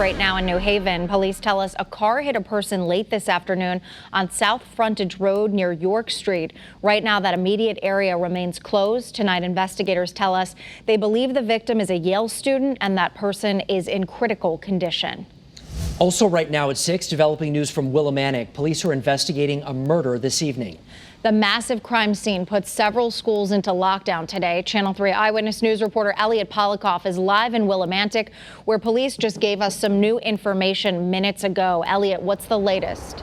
Right now in New Haven, police tell us a car hit a person late this afternoon on South Frontage Road near York Street. Right now, that immediate area remains closed. Tonight, investigators tell us they believe the victim is a Yale student and that person is in critical condition. Also right now at 6, developing news from Willimantic. Police are investigating a murder this evening. The massive crime scene put several schools into lockdown today. Channel 3 Eyewitness News reporter Elliot Polikoff is live in Willimantic, where police just gave us some new information minutes ago. Elliot, what's the latest?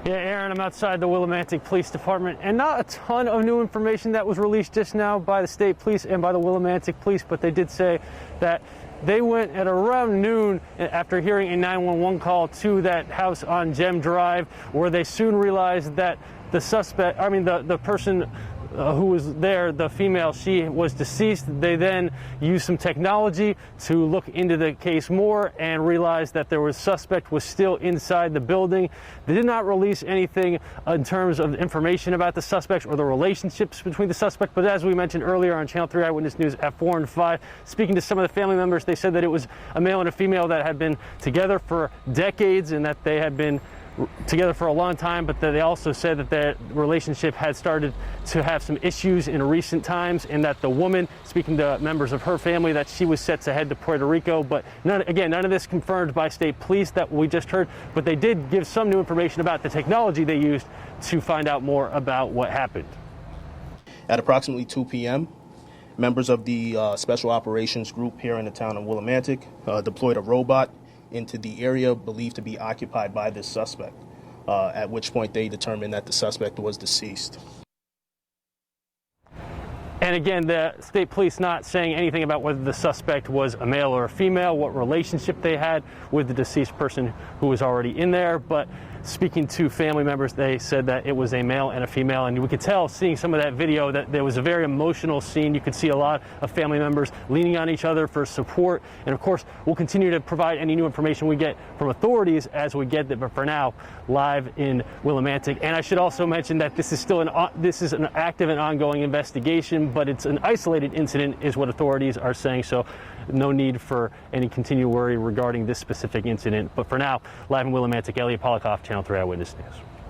Yeah, Aaron, I'm outside the Willimantic Police Department, and not a ton of new information that was released just now by the state police and by the Willimantic Police, but they did say that they went at around noon after hearing a 911 call to that house on Gem Drive, where they soon realized that the suspect, the person who was there, the female, she was deceased. They then used some technology to look into the case more and realized that there was suspect was still inside the building. They did not release anything in terms of information about the suspects or the relationships between the suspect, but as we mentioned earlier on Channel 3 Eyewitness News at 4 and 5, speaking to some of the family members, they said that it was a male and a female that had been together for decades and that they had been together for a long time, but they also said that their relationship had started to have some issues in recent times, and that the woman, speaking to members of her family, that she was set to head to Puerto Rico. But none of this confirmed by state police that we just heard, but they did give some new information about the technology they used to find out more about what happened. At approximately 2 p.m., members of the Special Operations Group here in the town of Willimantic deployed a robot into the area believed to be occupied by this suspect, at which point they determined that the suspect was deceased. And again, the state police not saying anything about whether the suspect was a male or a female, what relationship they had with the deceased person who was already in there, but speaking to family members, they said that it was a male and a female, and we could tell, seeing some of that video, that there was a very emotional scene. You could see a lot of family members leaning on each other for support, and of course, we'll continue to provide any new information we get from authorities as we get it, but for now, live in Willimantic. And I should also mention that this is still an active and ongoing investigation, but it's an isolated incident is what authorities are saying, so no need for any continued worry regarding this specific incident. But for now, live in Willimantic, Elliot Polikoff, Channel 3 Eyewitness News.